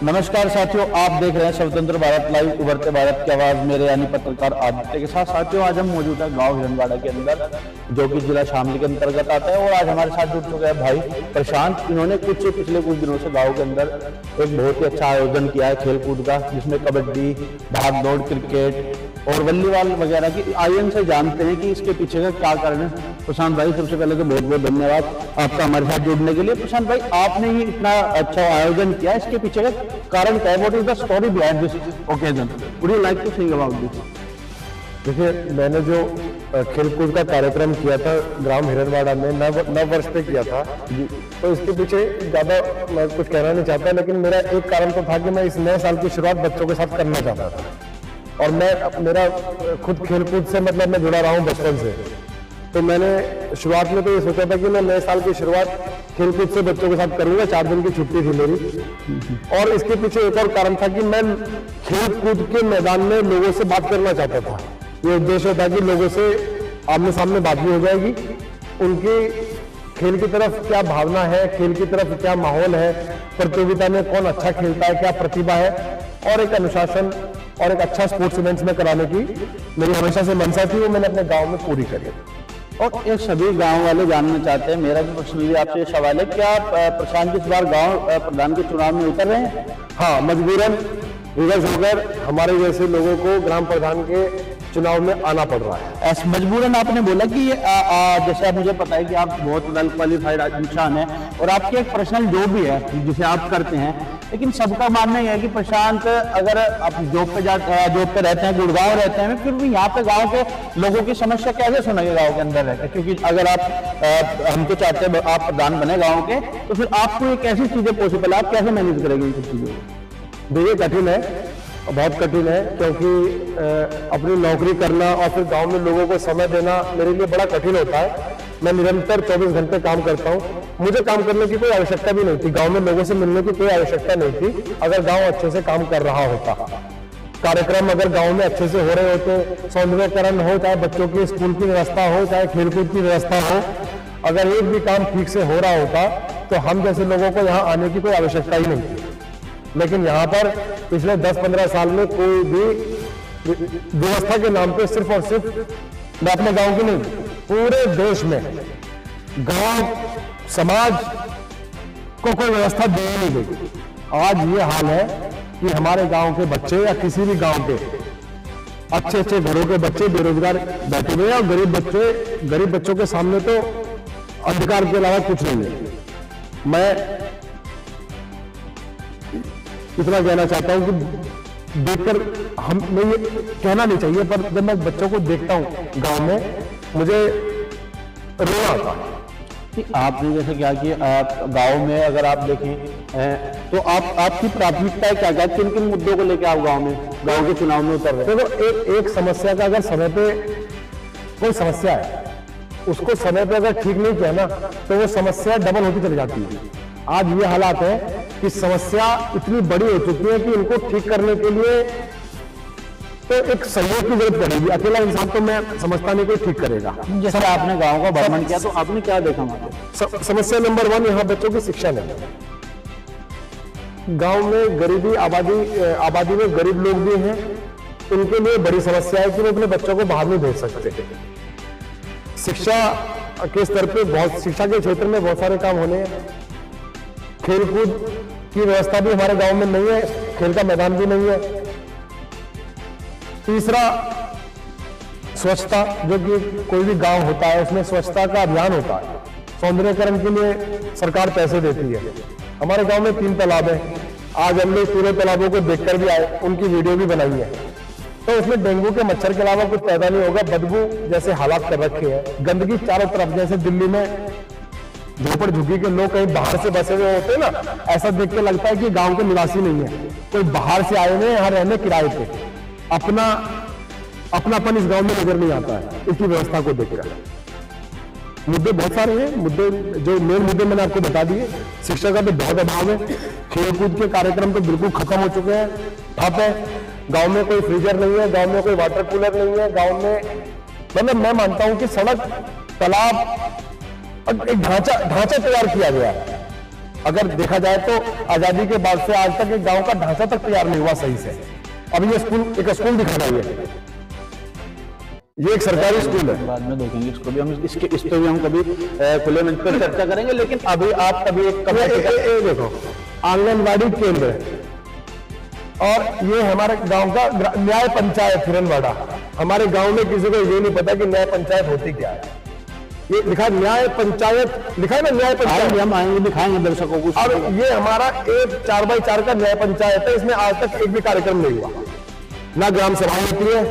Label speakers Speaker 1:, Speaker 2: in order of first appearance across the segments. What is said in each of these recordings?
Speaker 1: नमस्कार साथियों, आप देख रहे हैं स्वतंत्र भारत लाइव, उभरते भारत की आवाज, मेरे यानी पत्रकार आदित्य के साथ। साथियों, आज हम मौजूद है गांव हिरनवाड़ा के अंदर, जो कि जिला शामली के अंतर्गत आता है। और आज हमारे साथ जुड़ चुके हैं भाई प्रशांत। इन्होंने पिछले कुछ दिनों से गांव के अंदर एक बहुत ही अच्छा आयोजन किया है खेलकूद का, जिसमें कबड्डी, भाग दौड़, क्रिकेट और वॉलीबॉल वगैरह की। आइए से जानते हैं कि इसके पीछे का क्या कारण है। प्रशांत भाई, सबसे पहले तो बहुत बहुत धन्यवाद आपका हमारे साथ जुड़ने के लिए। प्रशांत भाई, आपने ही इतना अच्छा आयोजन किया, इसके पीछे का कारण क्या है? What is the story behind this occasion? Would you like to think about this?
Speaker 2: देखिए, मैंने जो खेलकूद का कार्यक्रम किया था ग्राम हिरनवाड़ा में नव वर्ष पे किया था जी, तो इसके पीछे ज़्यादा मैं कुछ कहना नहीं चाहता, लेकिन मेरा एक कारण तो था कि मैं इस नए साल की शुरुआत बच्चों के साथ करना चाहता था। और मेरा खुद खेलकूद से मतलब मैं जुड़ा रहा हूँ बचपन से। तो मैंने शुरुआत में तो ये सोचा था कि मैं नए साल की शुरुआत खेलकूद से बच्चों के साथ करूंगा। 4 दिन की छुट्टी थी मेरी। और इसके पीछे एक और कारण था कि मैं खेलकूद के मैदान में लोगों से बात करना चाहता था। ये उद्देश्य था कि लोगों से आमने सामने बात भी हो जाएगी, उनकी खेल की तरफ क्या भावना है, खेल की तरफ क्या माहौल है, प्रतियोगिता में कौन अच्छा खेलता है, क्या प्रतिभा है, और एक अनुशासन और एक अच्छा स्पोर्ट्स इवेंट्स में कराने की मेरी हमेशा से मंशा थी। वो मैंने अपने गांव में पूरी करी।
Speaker 1: और ये सभी गांव वाले जानना चाहते हैं, मेरा भी पर्सनली आपसे ये सवाल है, क्या प्रशांत इस बार गांव प्रधान के चुनाव में उतर रहे हैं?
Speaker 2: हाँ, मजबूरन विवश होकर हमारे जैसे लोगों को ग्राम प्रधान के चुनाव में आना पड़ रहा है।
Speaker 1: ऐसा मजबूरन आपने बोला कि जैसे आप, मुझे पता है कि आप बहुत वेल क्वालिफाइड इंसान हैं और आपकी एक पर्सनल जॉब भी है जिसे आप करते हैं, लेकिन सबका मानना यह है कि प्रशांत अगर आप जॉब पे रहते हैं, गुड़गांव रहते हैं, फिर भी यहाँ पे गांव के लोगों की समस्या कैसे सुनेंगे गांव के अंदर रहकर? क्योंकि अगर आप हम तो चाहते हैं आप प्रधान बने गाँव के, तो फिर आपको ये कैसी चीजें पॉसिबल है, आप कैसे मैनेज करेंगे इन सब चीजों को?
Speaker 2: देखिए, कठिन है, बहुत कठिन है, क्योंकि अपनी नौकरी करना और फिर गांव में लोगों को समय देना मेरे लिए बड़ा कठिन होता है। मैं निरंतर 24 घंटे काम करता हूं। मुझे काम करने की कोई आवश्यकता भी नहीं थी, गांव में लोगों से मिलने की कोई आवश्यकता नहीं थी, अगर गांव अच्छे से काम कर रहा होता। कार्यक्रम अगर गांव में अच्छे से हो रहे होते, सौंदर्यकरण हो, चाहे बच्चों की स्कूल की व्यवस्था हो, चाहे खेलकूद की व्यवस्था हो, अगर एक भी काम ठीक से हो रहा होता तो हम जैसे लोगों को यहाँ आने की कोई आवश्यकता ही नहीं थी। लेकिन यहाँ पर पिछले 10-15 साल में कोई भी व्यवस्था के नाम पे सिर्फ और सिर्फ मैं अपने गांव की नहीं, पूरे देश में गांव समाज को कोई व्यवस्था दे नहीं गई। आज ये हाल है कि हमारे गांव के बच्चे या किसी भी गांव के अच्छे अच्छे घरों के बच्चे बेरोजगार बैठे हुए हैं, और गरीब बच्चों के सामने तो अंधकार के अलावा कुछ नहीं है। मैं इतना कहना चाहता हूं कि देखकर हमें ये कहना नहीं चाहिए, पर जब मैं बच्चों को देखता हूं गांव में, मुझे रोना आता है।
Speaker 1: कि आपने जैसे क्या कि गांव में अगर आप देखें तो आपकी प्राथमिकता क्या क्या, किन किन मुद्दों को लेकर आप गांव के चुनाव में उतर रहे हैं?
Speaker 2: देखो, एक समस्या का अगर समय पे कोई समस्या है, उसको समय पे अगर ठीक नहीं किया ना, तो वो समस्या डबल होती चली जाती है। आज ये हालात है कि समस्या इतनी बड़ी हो चुकी है कि इनको ठीक करने के लिए तो एक सहयोग की जरूरत पड़ेगी। अकेला इंसान तो मैं समझता नहीं कोई ठीक करेगा।
Speaker 1: जैसे आपने गांव का भ्रमण किया, तो आपने क्या देखा वहां?
Speaker 2: समस्या नंबर 1 यहाँ बच्चों की शिक्षा नहीं। गांव में गरीबी आबादी में गरीब लोग भी हैं, उनके लिए बड़ी समस्या है कि वो अपने बच्चों को बाहर नहीं भेज सकते। शिक्षा के स्तर पे शिक्षा के क्षेत्र में बहुत सारे काम होने हैं। खेलकूद की व्यवस्था भी हमारे गांव में नहीं है, खेल का मैदान भी नहीं है। तीसरा, स्वच्छता, जो कि कोई भी गांव होता है उसमें स्वच्छता का अभियान होता है, सौंदर्यकरण के लिए सरकार पैसे देती है। हमारे गांव में 3 तालाब हैं। आज हमने पूरे तालाबों को देखकर भी आए, उनकी वीडियो भी बनाई है। तो उसमें डेंगू के मच्छर के अलावा कुछ पैदा नहीं होगा। बदबू जैसे हालात कर रखे हैं, गंदगी चारों तरफ, जैसे दिल्ली में झोपड़ झुग्गी के लोग कहीं बाहर से बसे हुए होते हैं ना, ऐसा देख के लगता है कि गांव के निवासी नहीं है, कोई बाहर से आए हुए यहाँ रहने किराए पे। अपनापन इस गांव में नजर नहीं आता है इसकी व्यवस्था को देखकर। मुद्दे बहुत सारे हैं, जो मेन मुद्दे मैंने आपको बता दिए। शिक्षा का तो बहुत अभाव है, खेलकूद के कार्यक्रम तो बिल्कुल खत्म हो चुके हैं, ठप है। गांव में कोई फ्रीजर नहीं है, गांव में कोई वाटर कूलर नहीं है, गांव में मतलब मैं मानता हूं कि सड़क, तालाब और एक ढांचा तैयार किया गया है, अगर देखा जाए तो आजादी के बाद से आज तक एक गांव का ढांचा तक तैयार नहीं हुआ सही से। अभी ये एक स्कूल दिखाना ये एक सरकारी स्कूल है।
Speaker 1: बाद में देखेंगे इसको भी, हम इसके इस पे भी हम कभी खुले मंच पर चर्चा करेंगे। लेकिन अभी आप कभी एक
Speaker 2: देखो आंगनबाड़ी केंद्र है और ये हमारे गांव का न्याय पंचायत हिरनवाड़ा। हमारे गांव में किसी को ये नहीं पता कि न्याय पंचायत होती क्या है। ये लिखा न्याय पंचायत, लिखा है ना न्याय पंचायत।
Speaker 1: हम आएंगे दिखाएंगे दर्शकों को।
Speaker 2: और ये हमारा एक 4x4 का न्याय पंचायत है। इसमें आज तक एक भी कार्यक्रम नहीं हुआ, ना ग्राम सभा होती है,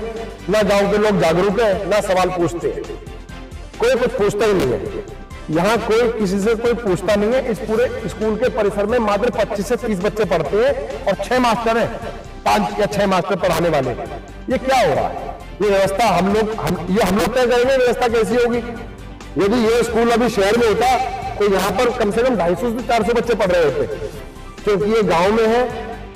Speaker 2: ना गांव के लोग जागरूक है, ना सवाल पूछते हैं। कोई कुछ पूछता ही नहीं है। यहाँ कोई किसी से कोई पूछता नहीं है। इस पूरे स्कूल के परिसर में मात्र 25 से 30 बच्चे पढ़ते हैं और 6 मास्टर हैं, 5 या 6 मास्टर पढ़ाने वाले। ये क्या हो रहा है? ये व्यवस्था हम लोग तय करेंगे व्यवस्था कैसी होगी। यदि ये स्कूल अभी शहर में होता तो यहाँ पर कम से कम 250 से 400 बच्चे पढ़ रहे होते, क्योंकि ये गांव में है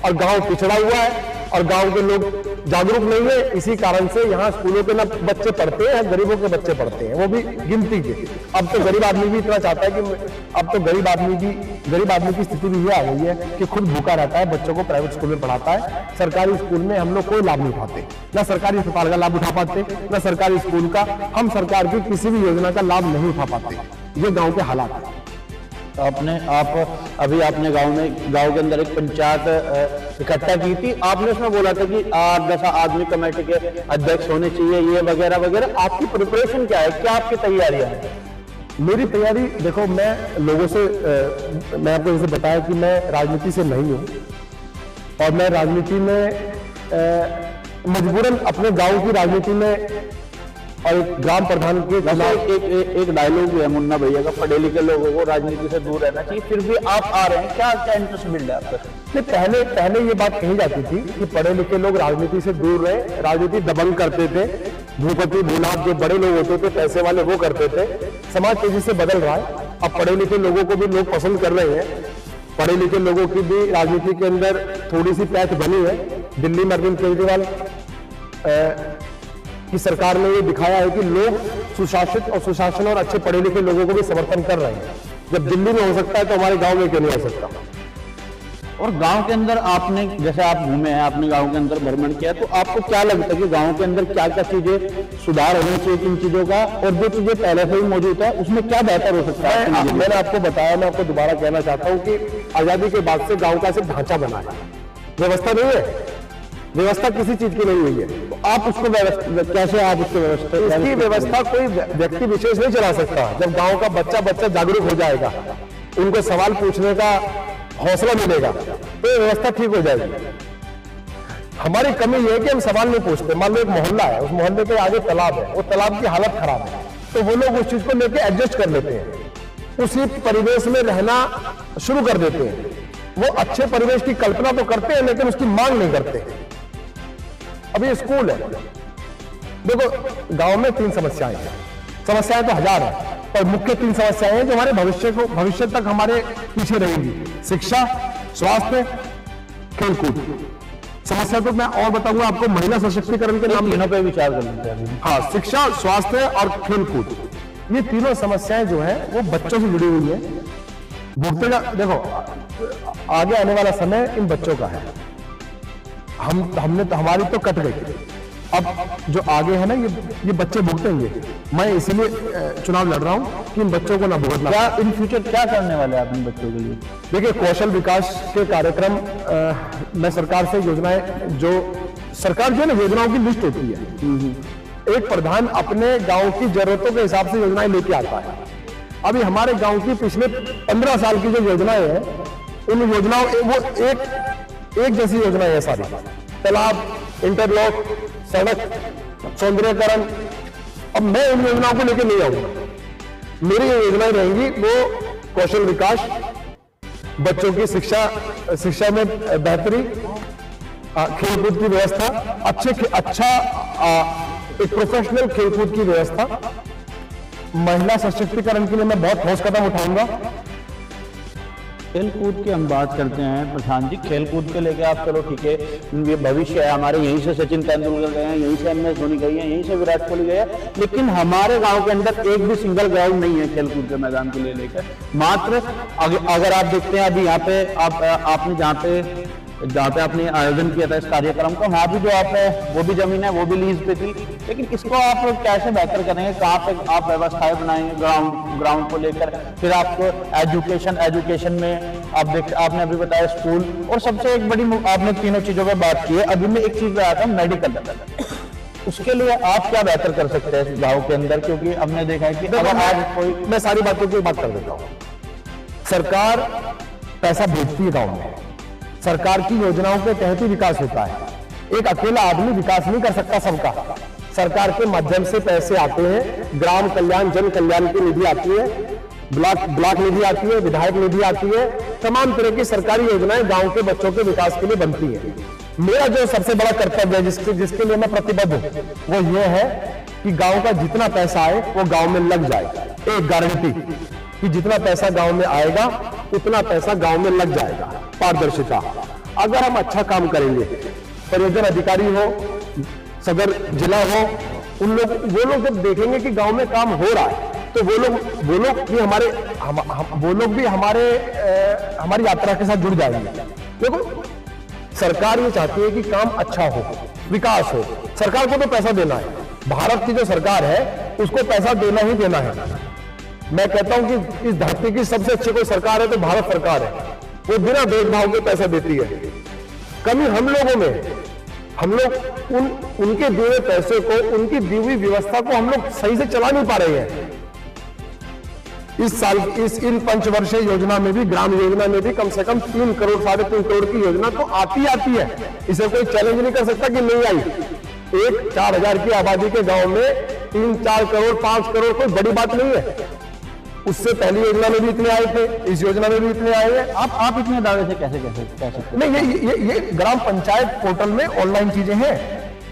Speaker 2: और गांव पिछड़ा हुआ है और गांव के लोग जागरूक नहीं है। इसी कारण से यहाँ स्कूलों के ना बच्चे पढ़ते हैं, गरीबों के बच्चे पढ़ते हैं, वो भी गिनती के। अब तो गरीब आदमी भी इतना चाहता है कि अब तो गरीब आदमी की स्थिति भी ये आ गई है कि खुद भूखा रहता है, बच्चों को प्राइवेट स्कूल में पढ़ाता है। सरकारी स्कूल में हम लोग कोई लाभ नहीं उठाते, ना सरकारी अस्पताल का लाभ उठा पाते, ना सरकारी स्कूल का। हम सरकार की किसी भी योजना का लाभ नहीं उठा पाते। ये गाँव के हालात है।
Speaker 1: आपने गांव के अंदर एक पंचायत इकट्ठा की थी। आपने उसमें बोला था कि 8-10 आदमी कमेटी के अध्यक्ष होने चाहिए, ये वगैरह वगैरह। आपकी प्रिपरेशन क्या है, क्या आपकी तैयारियां हैं?
Speaker 2: मेरी तैयारी देखो, मैं लोगों से मैं आपको जैसे बताया कि मैं राजनीति से नहीं हूँ और मैं राजनीति में मजबूरन अपने गांव की राजनीति में और एक ग्राम प्रधान के
Speaker 1: एक डायलॉग है मुन्ना भैया का, पढ़े लिखे लोगों को राजनीति से दूर रहना चाहिए। फिर भी आप आ रहे हैं, क्या इंटरेस्ट मिल रहा है आपका?
Speaker 2: पहले ये बात कही जाती थी कि पढ़े लिखे लोग राजनीति से दूर रहे, राजनीति दबंग करते थे, भूपति भूलाभ जो बड़े लोग होते थे, पैसे वाले, वो करते थे। समाज तेजी से बदल रहा है। अब पढ़े लिखे लोगों को भी लोग पसंद कर रहे हैं। पढ़े लिखे लोगों की भी राजनीति के अंदर थोड़ी सी पैठ बनी है। दिल्ली में अरविंद केजरीवाल की सरकार ने ये दिखाया है कि लोग सुशासन और अच्छे पढ़े लिखे लोगों को भी समर्थन कर रहे हैं। जब दिल्ली में हो सकता है तो हमारे गांव में क्यों नहीं हो सकता?
Speaker 1: और गांव के अंदर आपने, जैसे आप घूमे हैं, आपने गांव के अंदर भ्रमण किया, तो आपको क्या लगता है कि गांव के अंदर क्या क्या चीजें सुधार होनी चाहिए, किन चीजों का, और जो चीजें पहले से ही मौजूद है उसमें क्या बेहतर हो सकता है?
Speaker 2: मैंने आपको बताया, मैं आपको दोबारा कहना चाहता हूँ कि आजादी के बाद से गाँव का सिर्फ ढांचा बना है, व्यवस्था नहीं है। व्यवस्था किसी चीज की नहीं हुई है।
Speaker 1: तो आप उसको कैसे आप उसकी व्यवस्था?
Speaker 2: इसकी व्यवस्था कोई व्यक्ति विशेष नहीं चला सकता। जब गांव का बच्चा जागरूक हो जाएगा, उनको सवाल पूछने का हौसला मिलेगा, तो ये व्यवस्था ठीक हो जाएगी। हमारी कमी यह है कि हम सवाल नहीं पूछते। मान लो एक मोहल्ला है, उस मोहल्ले के आगे तालाब है, वो तालाब की हालत खराब है, तो वो लोग उस चीज को लेकर एडजस्ट कर लेते हैं, उसी परिवेश में रहना शुरू कर देते हैं। वो अच्छे परिवेश की कल्पना तो करते हैं लेकिन उसकी मांग नहीं करते। अभी स्कूल है, देखो गांव में 3 समस्याएं हैं। समस्याएं तो हजार है, पर मुख्य 3 समस्याएं हैं जो हमारे भविष्य तक हमारे पीछे रहेंगी: शिक्षा, स्वास्थ्य, खेलकूद। समस्या तो मैं और बताऊंगा आपको महिला सशक्तिकरण के नाम
Speaker 1: तीनों पे विचार कर लेते हैं।
Speaker 2: हाँ, शिक्षा, स्वास्थ्य और खेलकूद, ये तीनों समस्याएं जो है वो बच्चों से जुड़ी हुई है। भुगते का देखो, आगे आने वाला समय इन बच्चों का है। हमने तो, हमारी तो कट गई। अब जो आगे है ना, ये बच्चे भुगतेंगे। मैं इसीलिए चुनाव लड़ रहा हूं कि इन बच्चों को ना भुगतना।
Speaker 1: क्या इन फ्यूचर क्या करने वाले आप इन बच्चों के लिए?
Speaker 2: देखिए, कौशल विकास के कार्यक्रम मैं सरकार से योजनाएं, जो सरकार जो है ना, योजनाओं की लिस्ट होती है। एक प्रधान अपने गांव की जरूरतों के हिसाब से योजनाएं लेके आता है। अभी हमारे गांव की पिछले 15 साल की जो योजनाएं हैं, उन योजनाओं वो एक जैसी योजनाएं हैं सारी। तालाब, इंटरलॉक, सड़क, सौंदर्यकरण। अब मैं उन योजनाओं को लेकर नहीं आऊंगा। मेरी ये योजनाएं रहेंगी वो कौशल विकास, बच्चों की शिक्षा में बेहतरी, खेलकूद की व्यवस्था, अच्छा एक प्रोफेशनल खेलकूद की व्यवस्था, महिला सशक्तिकरण के लिए मैं बहुत ठोस कदम उठाऊंगा।
Speaker 1: खेल कूद की हम बात करते हैं प्रधान जी, खेल कूद के लेके आप चलो ठीक है, ये भविष्य है हमारे, यहीं से सचिन तेंदुलकर गए हैं, यहीं से MS धोनी गई है, यहीं से विराट कोहली गए हैं, लेकिन हमारे गांव के अंदर एक भी सिंगल ग्राउंड नहीं है खेल कूद के मैदान के लिए लेकर। मात्र अगर आप देखते हैं अभी यहाँ पे आपने जहाँ पे आपने आयोजन किया था इस कार्यक्रम का, वहाँ भी जो आप वो भी जमीन है वो भी लीज पे थी, लेकिन इसको आप कैसे बेहतर करेंगे, कहाँ पे आप व्यवस्थाएं बनाएंगे ग्राउंड को लेकर, फिर आपको एजुकेशन में आपने अभी बताया स्कूल, और सबसे एक बड़ी आपने तीनों चीजों पर बात की है। अभी मैं एक चीज बताया था मेडिकल, उसके लिए आप क्या बेहतर कर सकते हैं गाँव के अंदर, क्योंकि हमने देखा है कि अगर आज कोई,
Speaker 2: मैं सारी बातों की बात कर देता हूँ। सरकार पैसा भेजती है गाँव में, सरकार की योजनाओं के तहत ही विकास होता है। एक अकेला आदमी विकास नहीं कर सकता सबका, सरकार के माध्यम से पैसे आते हैं, ग्राम कल्याण जन कल्याण की निधि आती है, ब्लॉक निधि आती है, विधायक निधि आती है, तमाम तरह की सरकारी योजनाएं गांव के बच्चों के विकास के लिए बनती है। मेरा जो सबसे बड़ा कर्तव्य है जिसके लिए मैं प्रतिबद्ध हूं, वो ये है कि गांव का जितना पैसा आए वो गांव में लग जाए। एक गारंटी कि जितना पैसा गांव में आएगा उतना पैसा गांव में लग जाएगा। पारदर्शिता, अगर हम अच्छा काम करेंगे, परियोजना अधिकारी हो, सदर जिला हो, वो लोग जब देखेंगे कि गांव में काम हो रहा है, तो वो लोग भी हमारी यात्रा के साथ जुड़ जाएंगे। देखो, सरकार ये चाहती है कि काम अच्छा हो, विकास हो। सरकार को तो पैसा देना है, भारत की जो सरकार है उसको पैसा देना ही देना है। मैं कहता हूं कि इस धरती की सबसे अच्छी कोई सरकार है तो भारत सरकार है, वो बिना भेदभाव के पैसा देती है। कमी हम लोगों में, हम लोग उनके दिए हुए पैसे को, उनकी दी हुई व्यवस्था को हम लोग सही से चला नहीं पा रहे हैं। इस साल इन पंचवर्षीय योजना में भी, ग्राम योजना में भी कम से कम 3 करोड़ 3.5 करोड़ की योजना तो आती है। इसे कोई चैलेंज नहीं कर सकता कि नहीं आई। एक 4,000 की आबादी के गांव में 3-4 करोड़ 5 करोड़ कोई बड़ी बात नहीं है। उससे पहली योजना में भी इतने आए थे, इस योजना में भी इतने आए हैं।
Speaker 1: आप इतने दावे से कैसे कह सकते?
Speaker 2: नहीं, ये ग्राम पंचायत पोर्टल में ऑनलाइन चीजें हैं।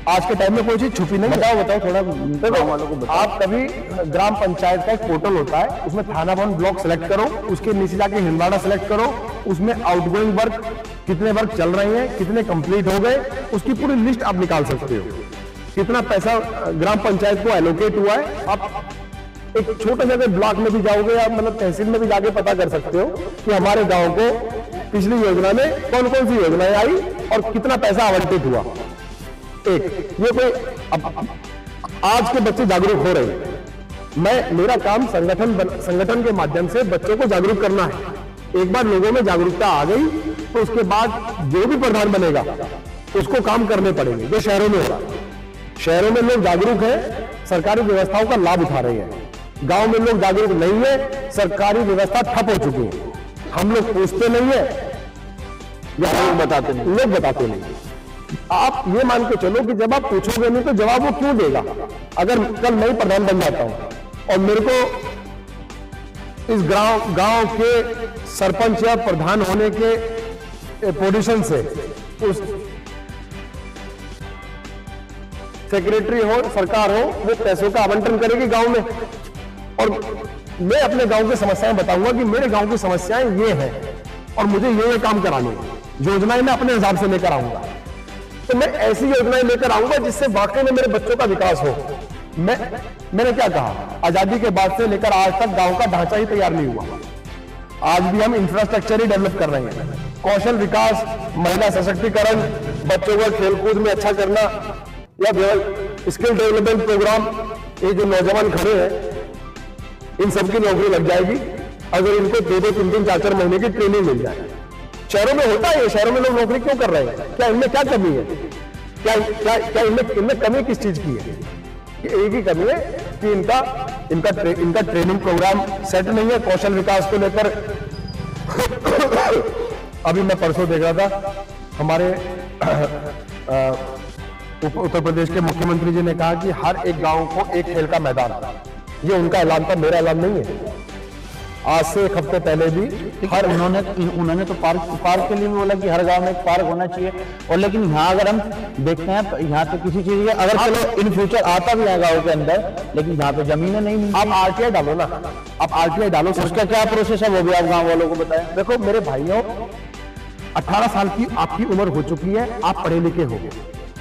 Speaker 2: आज के टाइम में कोई चीज छुपी नहीं।
Speaker 1: बताओ थोड़ा गाँव वालों को बताओ।
Speaker 2: आप कभी ग्राम पंचायत का एक पोर्टल होता है, उसमें थाना भवन ब्लॉक सेलेक्ट करो, उसके नीचे जाके हिंदवाड़ा सेलेक्ट करो, उसमें आउटगोइंग वर्क कितने वर्क चल रहे हैं, कितने कंप्लीट हो गए, उसकी पूरी लिस्ट आप निकाल सकते हो। कितना पैसा ग्राम पंचायत को एलोकेट हुआ है। आप एक छोटे से ब्लॉक में भी जाओगे या मतलब तहसील में भी जाके पता कर सकते हो कि हमारे गांव को पिछली योजना में कौन कौन सी योजनाएं आई और कितना पैसा आवंटित हुआ। ये कोई आज के बच्चे जागरूक हो रहे हैं। मेरा काम संगठन के माध्यम से बच्चों को जागरूक करना है। एक बार लोगों में जागरूकता आ गई तो उसके बाद जो भी प्रधान बनेगा उसको काम करने पड़ेंगे। जो शहरों में हो रहा है, शहरों में लोग जागरूक हैं, सरकारी व्यवस्थाओं का लाभ उठा रहे हैं। गांव में लोग जागरूक नहीं है, सरकारी व्यवस्था ठप हो चुकी है। हम लोग पूछते नहीं है या लोग बताते नहीं। आप ये मान के चलो कि जब आप पूछोगे नहीं तो जवाब वो क्यों देगा। अगर कल मैं प्रधान बन जाता हूं और मेरे को इस गांव के सरपंच या प्रधान होने के पोजीशन से उस सेक्रेटरी हो, सरकार हो, वो पैसों का आवंटन करेगी गांव में, और मैं अपने गांव की समस्याएं बताऊंगा कि मेरे गांव की समस्याएं ये हैं और मुझे ये काम कराने हैं। योजनाएं मैं अपने हिसाब से लेकर आऊंगा, तो मैं ऐसी योजनाएं लेकर आऊंगा जिससे वाकई में मेरे बच्चों का विकास हो। मैंने क्या कहा, आजादी के बाद से लेकर आज तक गांव का ढांचा ही तैयार नहीं हुआ। आज भी हम इंफ्रास्ट्रक्चर ही डेवलप कर रहे हैं। कौशल विकास, महिला सशक्तिकरण, बच्चों को खेलकूद में अच्छा करना या स्किल डेवलपमेंट प्रोग्राम, ये जो नौजवान खड़े हैं इन सबकी नौकरी लग जाएगी अगर इनको 2-2, 3-3, 4-4 महीने की ट्रेनिंग मिल जाए। शहरों में होता है, शहरों में लोग नौकरी क्यों कर रहे हैं? क्या इनमें क्या कमी है? क्या इनमें कमी किस चीज की है? एक ही कमी है कि इनका ट्रेनिंग प्रोग्राम सेट नहीं है कौशल विकास को लेकर। अभी मैं परसों देख रहा था, हमारे उत्तर प्रदेश के मुख्यमंत्री जी ने कहा कि हर एक गांव को एक खेल का मैदान। ये उनका ऐलान था, मेरा ऐलान नहीं है। आज से 1 हफ्ते पहले भी
Speaker 1: हर उन्होंने तो पार्क के लिए भी बोला कि हर गांव में एक पार्क होना चाहिए। और लेकिन यहाँ अगर हम देखते हैं यहाँ तो किसी चीज अगर चलो इन फ्यूचर आता भी है गाँव के अंदर, लेकिन यहाँ पे जमीनें नहीं मिलती।
Speaker 2: आप आरटीआई डालो ना, आप आरटीआई डालो,
Speaker 1: उसका क्या प्रोसेस है वो भी आप गाँव वालों को बताएं।
Speaker 2: देखो मेरे भाइयों, 18 साल की आपकी उम्र हो चुकी है, आप पढ़े लिखे हो,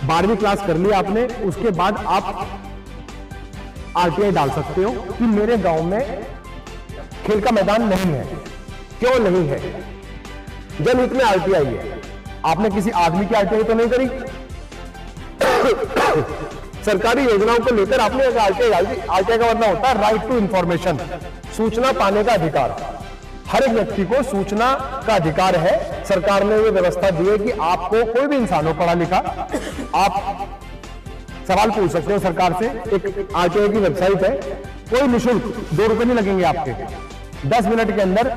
Speaker 2: 12वीं क्लास कर ली आपने, उसके बाद आप आरटीआई डाल सकते हो कि मेरे गांव में खेल का मैदान नहीं है। क्यों नहीं है? जनहित में आरटीआई है। आपने किसी आदमी की आरटीआई तो नहीं करी। सरकारी योजनाओं को लेकर आपने आरटीआई डाल दी। आरटीआई का मतलब होता है राइट टू इंफॉर्मेशन, सूचना पाने का अधिकार। हर एक व्यक्ति को सूचना का अधिकार है। सरकार ने ये व्यवस्था दी है कि आपको कोई भी इंसान हो पढ़ा लिखा, आप सवाल पूछ सकते हो सरकार से। एक आरटीआई की वेबसाइट है, कोई निःशुल्क, 2 रुपए नहीं लगेंगे आपके। 10 मिनट के अंदर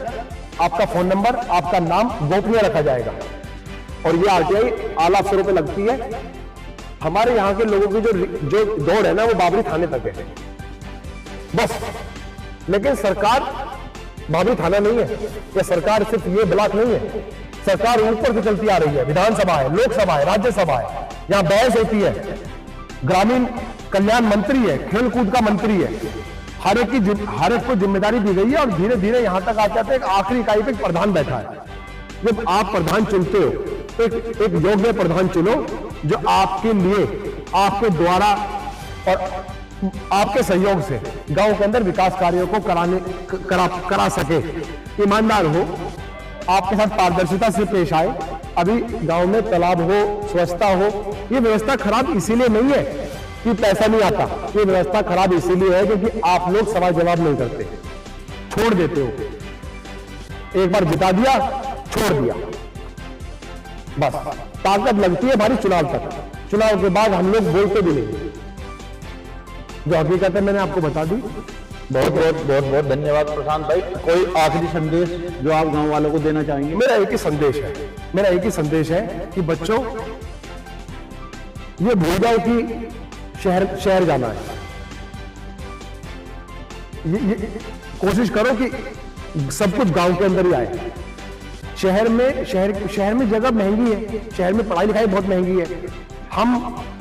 Speaker 2: आपका फोन नंबर, आपका नाम गोपनीय रखा जाएगा। और ये आरटीआई आला अफसरों पे लगती है। हमारे यहाँ के लोगों की जो दौड़ है ना, वो बाबरी थाने तक है बस। लेकिन सरकार बाबरी थाना नहीं है, या सरकार सिर्फ ये ब्लॉक नहीं है, सरकार ऊपर से चलती आ रही है। विधानसभा है, लोकसभा है, राज्यसभा है, यहाँ बहस होती है। ग्रामीण कल्याण मंत्री है, खेल कूद का मंत्री है। हर एक को जिम्मेदारी दी गई है। और धीरे धीरे यहां तक आ जाते हैं, आखिरी इकाई पे प्रधान बैठा है। जब आप प्रधान चुनते हो तो एक योग्य प्रधान चुनो जो आपके लिए, आपके द्वारा और आपके सहयोग से गांव के अंदर विकास कार्यों को करा सके, ईमानदार हो, आपके साथ पारदर्शिता से पेश आए। अभी गांव में तालाब हो, स्वच्छता हो, ये व्यवस्था खराब इसीलिए नहीं है कि पैसा नहीं आता। ये व्यवस्था खराब इसीलिए है क्योंकि आप लोग सवाल जवाब नहीं करते, छोड़ देते हो। एक बार जिता दिया, छोड़ दिया, बस। ताकत लगती है भारी चुनाव तक, चुनाव के बाद हम लोग बोलते भी नहीं। जो हकीकत है मैंने आपको बता दी।
Speaker 1: बहुत धन्यवाद प्रशांत भाई। कोई आखिरी संदेश जो आप गांव वालों को देना चाहेंगे?
Speaker 2: मेरा एक ही संदेश है कि बच्चों, ये भूल जाओ कि शहर जाना है। ये कोशिश करो कि सब कुछ गांव के अंदर ही आए। शहर में जगह महंगी है, शहर में पढ़ाई लिखाई बहुत महंगी है। हम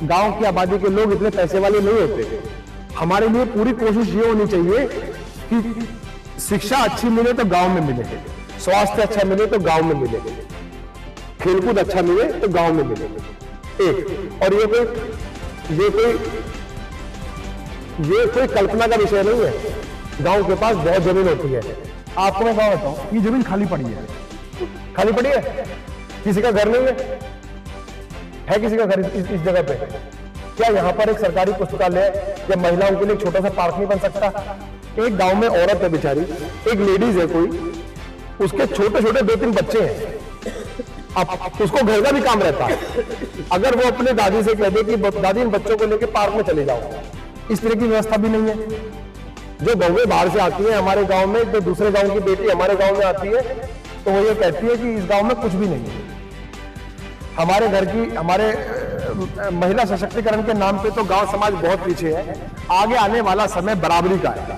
Speaker 2: गांव की आबादी के लोग इतने पैसे वाले नहीं होते। हमारे लिए पूरी कोशिश ये होनी चाहिए कि शिक्षा अच्छी मिले तो गांव में मिले, स्वास्थ्य अच्छा मिले तो गांव में मिले, खेलकूद अच्छा मिले तो गांव में मिले। एक और ये कोई कल्पना का विषय नहीं है। गांव के पास बहुत जमीन होती है। आपको मैं क्या बताऊं, ये जमीन खाली पड़ी है, किसी का घर नहीं है किसी का घर इस जगह पे? क्या यहाँ पर एक सरकारी पुस्तकालय या महिलाओं के लिए एक छोटा सा पार्क नहीं बन सकता? एक गांव में औरत है बेचारी, एक लेडीज है कोई, उसके छोटे छोटे 2-3 बच्चे हैं। अब उसको घर का भी काम रहता है। अगर वो अपने दादी से कह दे कि दादी इन बच्चों को लेकर पार्क में चले जाओ, इस तरह की व्यवस्था भी नहीं है। जो बहुएं बाहर से आती है हमारे गांव में, तो दूसरे गांव की बेटी हमारे गांव में आती है तो वो ये कहती है कि इस गांव में कुछ भी नहीं है। हमारे महिला सशक्तिकरण के नाम पे तो गांव समाज बहुत पीछे है। आगे आने वाला समय बराबरी का है।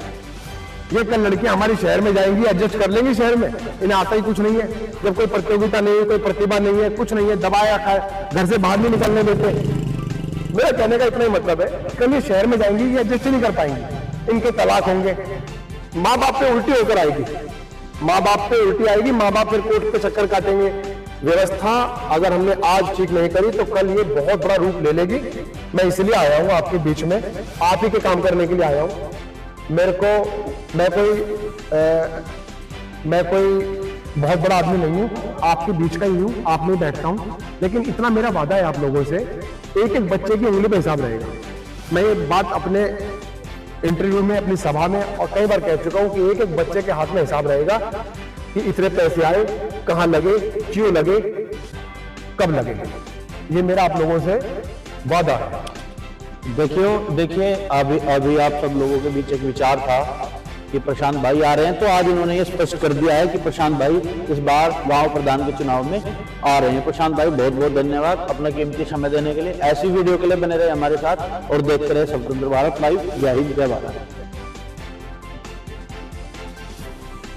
Speaker 2: ये कल लड़कियां हमारे शहर में जाएंगी, एडजस्ट कर लेंगी शहर में, इन्हें आता ही कुछ नहीं है। जब कोई प्रतियोगिता नहीं है, कोई प्रतिभा नहीं है, कुछ नहीं है, दबाया खाए, घर से बाहर नहीं निकलने देते। मेरा कहने का इतना ही मतलब है, कल ये शहर में जाएंगी, ये एडजस्ट ही नहीं कर पाएंगी, इनके तलाक होंगे, माँ बाप पे उल्टी होकर आएगी, माँ बाप फिर कोर्ट पे चक्कर काटेंगे। व्यवस्था अगर हमने आज ठीक नहीं करी तो कल ये बहुत बड़ा रूप ले लेगी। मैं इसलिए आया हूँ आपके बीच में, आप ही के काम करने के लिए आया हूँ। मैं कोई बहुत बड़ा आदमी नहीं हूँ, आपके बीच का ही हूँ, आप में बैठता हूँ। लेकिन इतना मेरा वादा है आप लोगों से, एक एक बच्चे की उंगली पे हिसाब रहेगा। मैं ये बात अपने इंटरव्यू में, अपनी सभा में और कई बार कह चुका हूँ कि एक एक बच्चे के हाथ में हिसाब रहेगा कि इतने पैसे आए, कहाँ लगे, क्यों लगे, कब लगे। ये मेरा आप लोगों से वादा है।
Speaker 1: देखिए अभी आप सब लोगों के बीच एक विचार था कि प्रशांत भाई आ रहे हैं, तो आज इन्होंने ये स्पष्ट कर दिया है कि प्रशांत भाई इस बार गांव प्रधान के चुनाव में आ रहे हैं। प्रशांत भाई बहुत बहुत धन्यवाद अपना कीमती समय देने के लिए। ऐसी वीडियो के लिए बने रहे हमारे साथ और देखते रहे स्वतंत्र भारत लाइव। जय हिंद, जय भारत।